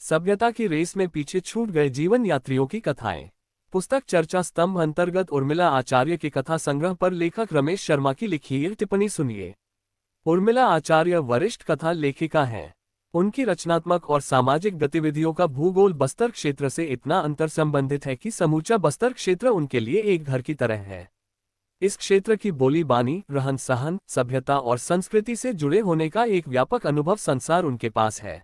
सभ्यता की रेस में पीछे छूट गए जीवन यात्रियों की कथाएं। पुस्तक चर्चा स्तंभ अंतर्गत उर्मिला आचार्य के कथा संग्रह पर लेखक रमेश शर्मा की लिखी एक टिप्पणी सुनिए। उर्मिला आचार्य वरिष्ठ कथा लेखिका हैं। उनकी रचनात्मक और सामाजिक गतिविधियों का भूगोल बस्तर क्षेत्र से इतना अंतर्संबंधित है कि समूचा बस्तर क्षेत्र उनके लिए एक घर की तरह है। इस क्षेत्र की बोली बानी, रहन सहन, सभ्यता और संस्कृति से जुड़े होने का एक व्यापक अनुभव संसार उनके पास है।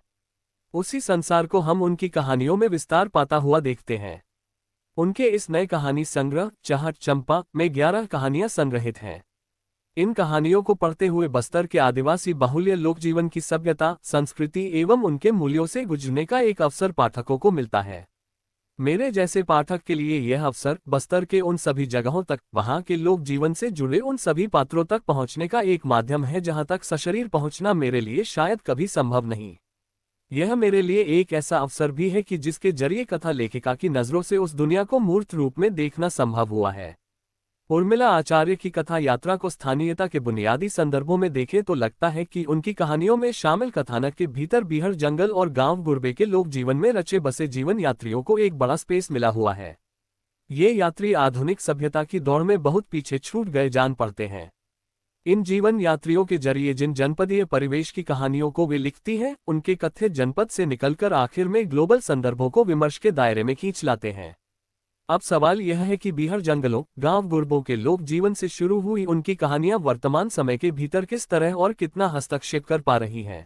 उसी संसार को हम उनकी कहानियों में विस्तार पाता हुआ देखते हैं। उनके इस नए कहानी संग्रह चाहत चंपा में 11 कहानियां संग्रहित हैं। इन कहानियों को पढ़ते हुए बस्तर के आदिवासी बाहुल्य लोक जीवन की सभ्यता, संस्कृति एवं उनके मूल्यों से गुजरने का एक अवसर पाठकों को मिलता है। मेरे जैसे पाठक के लिए यह अवसर बस्तर के उन सभी जगहों तक, वहां के लोक जीवन से जुड़े उन सभी पात्रों तक पहुंचने का एक माध्यम है जहां तक सशरीर पहुंचना मेरे लिए शायद कभी संभव नहीं। यह मेरे लिए एक ऐसा अवसर भी है कि जिसके जरिए कथा लेखिका की नज़रों से उस दुनिया को मूर्त रूप में देखना संभव हुआ है। उर्मिला आचार्य की कथा यात्रा को स्थानीयता के बुनियादी संदर्भों में देखें तो लगता है कि उनकी कहानियों में शामिल कथानक के भीतर बीहड़ जंगल और गांव गुरबे के लोक जीवन में रचे बसे जीवन यात्रियों को एक बड़ा स्पेस मिला हुआ है। ये यात्री आधुनिक सभ्यता की दौड़ में बहुत पीछे छूट गए जान पड़ते हैं। इन जीवन यात्रियों के जरिए जिन जनपदीय परिवेश की कहानियों को वे लिखती हैं, उनके कथित जनपद से निकलकर आखिर में ग्लोबल संदर्भों को विमर्श के दायरे में खींच लाते हैं। अब सवाल यह है कि बीहड़ जंगलों, गांव गुरबों के लोक जीवन से शुरू हुई उनकी कहानियां वर्तमान समय के भीतर किस तरह और कितना हस्तक्षेप कर पा रही हैं।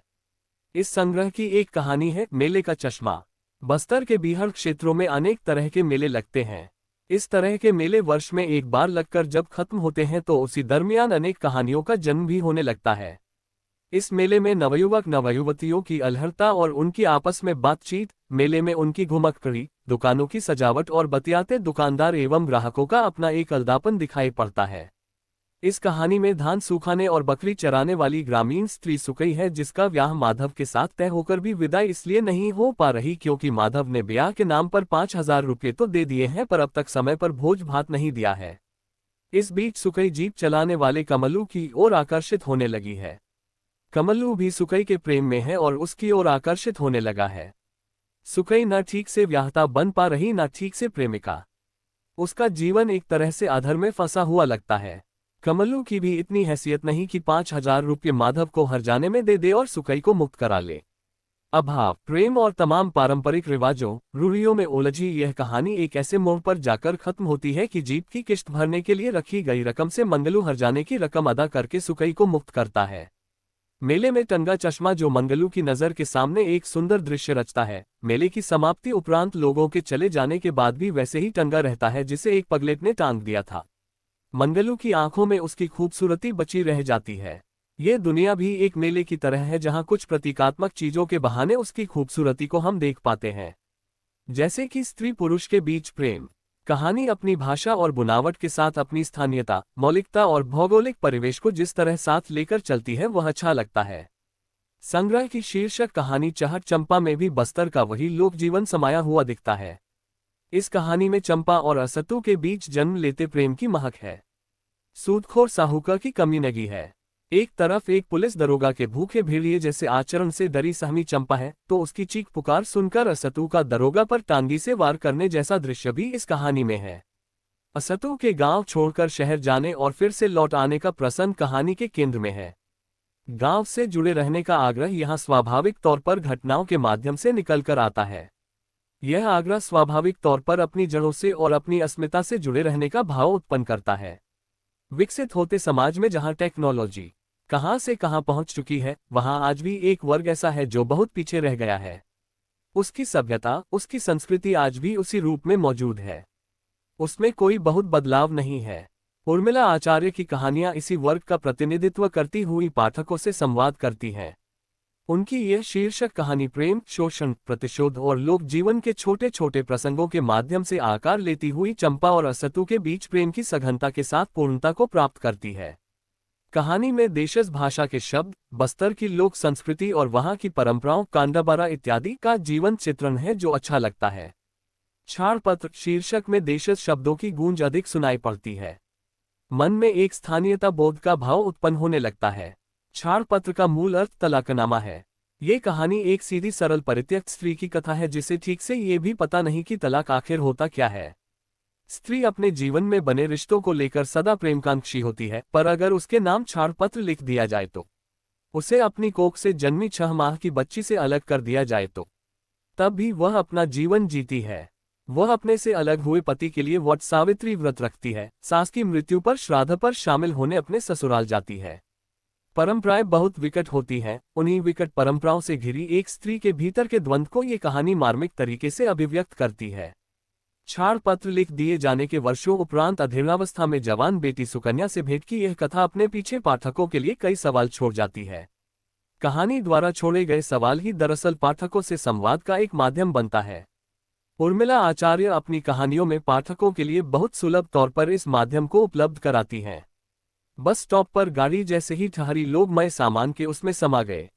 इस संग्रह की एक कहानी है मेले का चश्मा। बस्तर के बीहड़ क्षेत्रों में अनेक तरह के मेले लगते हैं। इस तरह के मेले वर्ष में एक बार लगकर जब खत्म होते हैं तो उसी दरमियान अनेक कहानियों का जन्म भी होने लगता है। इस मेले में नवयुवक नवयुवतियों की अलहड़ता और उनकी आपस में बातचीत, मेले में उनकी घुमक्कड़ी, दुकानों की सजावट और बतियाते दुकानदार एवं ग्राहकों का अपना एक अलगापन दिखाई पड़ता है। इस कहानी में धान सुखाने और बकरी चराने वाली ग्रामीण स्त्री सुकई है, जिसका ब्याह माधव के साथ तय होकर भी विदाई इसलिए नहीं हो पा रही क्योंकि माधव ने ब्याह के नाम पर 5,000 रुपये तो दे दिए हैं पर अब तक समय पर भोज भात नहीं दिया है। इस बीच सुकई जीप चलाने वाले कमलू की ओर आकर्षित होने लगी है। कमलू भी सुकई के प्रेम में है और उसकी ओर आकर्षित होने लगा है। सुकई न ठीक से व्याहता बन पा रही न ठीक से प्रेमिका। उसका जीवन एक तरह से अधर में फंसा हुआ लगता है। कमलू की भी इतनी हैसियत नहीं कि 5,000 रुपये माधव को हर जाने में दे दे और सुकई को मुक्त करा ले। अभाव, प्रेम और तमाम पारंपरिक रिवाजों, रूढ़ियों में उलझी यह कहानी एक ऐसे मोड़ पर जाकर खत्म होती है कि जीप की किश्त भरने के लिए रखी गई रकम से मंगलू हर जाने की रकम अदा करके सुकई को मुक्त करता है। मेले में टंगा चश्मा जो मंगलू की नज़र के सामने एक सुंदर दृश्य रचता है, मेले की समाप्ति उपरांत लोगों के चले जाने के बाद भी वैसे ही टंगा रहता है जिसे एक पगलेट ने टांग दिया था। मंगलू की आंखों में उसकी खूबसूरती बची रह जाती है। ये दुनिया भी एक मेले की तरह है जहां कुछ प्रतीकात्मक चीजों के बहाने उसकी खूबसूरती को हम देख पाते हैं, जैसे कि स्त्री पुरुष के बीच प्रेम। कहानी अपनी भाषा और बुनावट के साथ अपनी स्थानीयता, मौलिकता और भौगोलिक परिवेश को जिस तरह साथ लेकर चलती है वह अच्छा लगता है। संग्रह की शीर्षक कहानी चाहत चंपा में भी बस्तर का वही लोक जीवन समाया हुआ दिखता है। इस कहानी में चंपा और असतु के बीच जन्म लेते प्रेम की महक है। सूदखोर साहूकार की कमी नगी है। एक तरफ एक पुलिस दरोगा के भूखे भेड़िए जैसे आचरण से डरी सहमी चंपा है, तो उसकी चीख पुकार सुनकर असतु का दरोगा पर टांगी से वार करने जैसा दृश्य भी इस कहानी में है। असतु के गांव छोड़कर शहर जाने और फिर से लौट आने का प्रसंग कहानी के केंद्र में है। गांव से जुड़े रहने का आग्रह यहाँ स्वाभाविक तौर पर घटनाओं के माध्यम से निकलकर आता है। यह आग्रह स्वाभाविक तौर पर अपनी जड़ों से और अपनी अस्मिता से जुड़े रहने का भाव उत्पन्न करता है। विकसित होते समाज में जहां टेक्नोलॉजी कहां से कहां पहुंच चुकी है, वहां आज भी एक वर्ग ऐसा है जो बहुत पीछे रह गया है। उसकी सभ्यता, उसकी संस्कृति आज भी उसी रूप में मौजूद है। उसमें कोई बहुत बदलाव नहीं है। उर्मिला आचार्य की कहानियां इसी वर्ग का प्रतिनिधित्व करती हुई पाठकों से संवाद करती हैं। उनकी यह शीर्षक कहानी प्रेम, शोषण, प्रतिशोध और लोक जीवन के छोटे छोटे प्रसंगों के माध्यम से आकार लेती हुई चंपा और असतु के बीच प्रेम की सघनता के साथ पूर्णता को प्राप्त करती है। कहानी में देशज भाषा के शब्द, बस्तर की लोक संस्कृति और वहां की परंपराओं, कांडाबारा इत्यादि का जीवंत चित्रण है जो अच्छा लगता है। छाड़पत्र शीर्षक में देशज शब्दों की गूंज अधिक सुनाई पड़ती है। मन में एक स्थानीयता बोध का भाव उत्पन्न होने लगता है। छाड़पत्र का मूल अर्थ तलाकनामा है। ये कहानी एक सीधी सरल परित्यक्त स्त्री की कथा है जिसे ठीक से ये भी पता नहीं कि तलाक आखिर होता क्या है। स्त्री अपने जीवन में बने रिश्तों को लेकर सदा प्रेमकांक्षी होती है, पर अगर उसके नाम छाड़पत्र लिख दिया जाए तो, उसे अपनी कोख से जन्मी 6 माह की बच्ची से अलग कर दिया जाए तो, तब भी वह अपना जीवन जीती है। वह अपने से अलग हुए पति के लिए वट सावित्री व्रत रखती है, सास की मृत्यु पर श्राद्ध पर शामिल होने अपने ससुराल जाती है। परंपराएं बहुत विकट होती हैं। उन्हीं विकट परंपराओं से घिरी एक स्त्री के भीतर के द्वंद्व को ये कहानी मार्मिक तरीके से अभिव्यक्त करती है। छाड़ पत्र लिख दिए जाने के वर्षों उपरांत अधीरावस्था में जवान बेटी सुकन्या से भेंट की यह कथा अपने पीछे पाठकों के लिए कई सवाल छोड़ जाती है। कहानी द्वारा छोड़े गए सवाल ही दरअसल पाठकों से संवाद का एक माध्यम बनता है। उर्मिला आचार्य अपनी कहानियों में पाठकों के लिए बहुत सुलभ तौर पर इस माध्यम को उपलब्ध कराती हैं। बस स्टॉप पर गाड़ी जैसे ही ठहरी, लोग मय सामान के उसमें समा गए।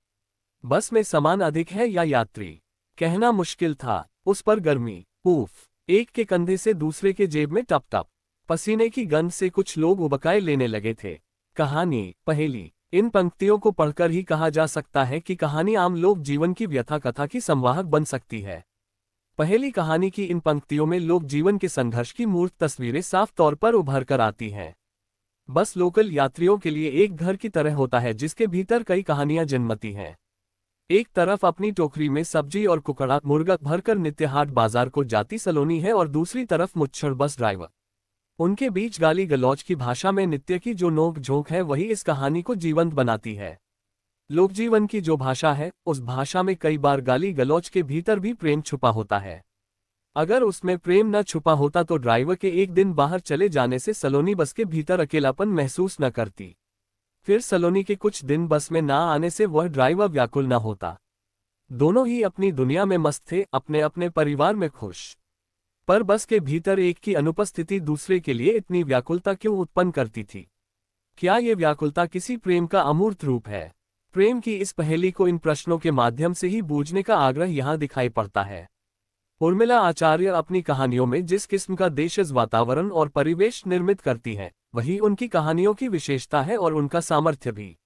बस में सामान अधिक है या यात्री, कहना मुश्किल था। उस पर गर्मी, उफ, एक के कंधे से दूसरे के जेब में टप टप पसीने की गंध से कुछ लोग उबकाए लेने लगे थे। कहानी पहेली। इन पंक्तियों को पढ़कर ही कहा जा सकता है कि कहानी आम लोक जीवन की व्यथा कथा की संवाहक बन सकती है। पहेली कहानी की इन पंक्तियों में लोक जीवन के संघर्ष की मूर्त तस्वीरें साफ तौर पर उभर कर आती हैं। बस लोकल यात्रियों के लिए एक घर की तरह होता है जिसके भीतर कई कहानियां जन्मती हैं। एक तरफ अपनी टोकरी में सब्जी और कुकड़ा मुर्गा भरकर नित्य हाट बाजार को जाती सलोनी है और दूसरी तरफ मुच्छड़ बस ड्राइवर। उनके बीच गाली गलौज की भाषा में नित्य की जो नोक झोंक है वही इस कहानी को जीवंत बनाती है। लोकजीवन की जो भाषा है उस भाषा में कई बार गाली गलौज के भीतर भी प्रेम छुपा होता है। अगर उसमें प्रेम न छुपा होता तो ड्राइवर के एक दिन बाहर चले जाने से सलोनी बस के भीतर अकेलापन महसूस न करती। फिर सलोनी के कुछ दिन बस में ना आने से वह ड्राइवर व्याकुल न होता। दोनों ही अपनी दुनिया में मस्त थे, अपने अपने परिवार में खुश। पर बस के भीतर एक की अनुपस्थिति दूसरे के लिए इतनी व्याकुलता क्यों उत्पन्न करती थी? क्या ये व्याकुलता किसी प्रेम का अमूर्त रूप है? प्रेम की इस पहेली को इन प्रश्नों के माध्यम से ही बूझने का आग्रह यहाँ दिखाई पड़ता है। उर्मिला आचार्य अपनी कहानियों में जिस किस्म का देशज वातावरण और परिवेश निर्मित करती हैं, वही उनकी कहानियों की विशेषता है और उनका सामर्थ्य भी।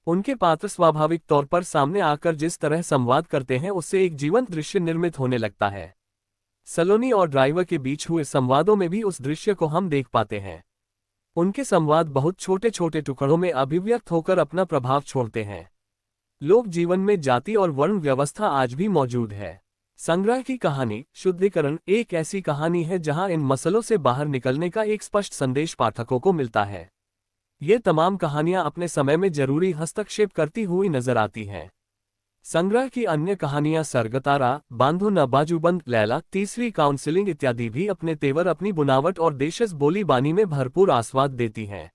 उनके पात्र स्वाभाविक तौर पर सामने आकर जिस तरह संवाद करते हैं उससे एक जीवंत दृश्य निर्मित होने लगता है। सलोनी और ड्राइवर के बीच हुए संवादों में भी उस दृश्य को हम देख पाते हैं। उनके संवाद बहुत छोटे छोटे टुकड़ों में अभिव्यक्त होकर अपना प्रभाव छोड़ते हैं। लोक जीवन में जाति और वर्ण व्यवस्था आज भी मौजूद है। संग्रह की कहानी शुद्धिकरण एक ऐसी कहानी है जहां इन मसलों से बाहर निकलने का एक स्पष्ट संदेश पाठकों को मिलता है। ये तमाम कहानियां अपने समय में जरूरी हस्तक्षेप करती हुई नजर आती हैं। संग्रह की अन्य कहानियां सरगतारा, बांधो न बाजूबंद, लैला, तीसरी काउंसिलिंग इत्यादि भी अपने तेवर, अपनी बुनावट और देशज बोली बानी में भरपूर आस्वाद देती हैं।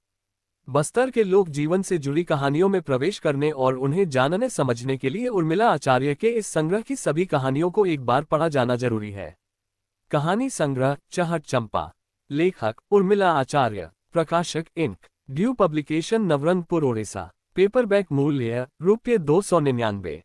बस्तर के लोक जीवन से जुड़ी कहानियों में प्रवेश करने और उन्हें जानने समझने के लिए उर्मिला आचार्य के इस संग्रह की सभी कहानियों को एक बार पढ़ा जाना जरूरी है। कहानी संग्रह चहट चंपा। लेखक उर्मिला आचार्य। प्रकाशक ink, due publication, Nabarangpur, Odisha. Paperback मूल्य ₹299।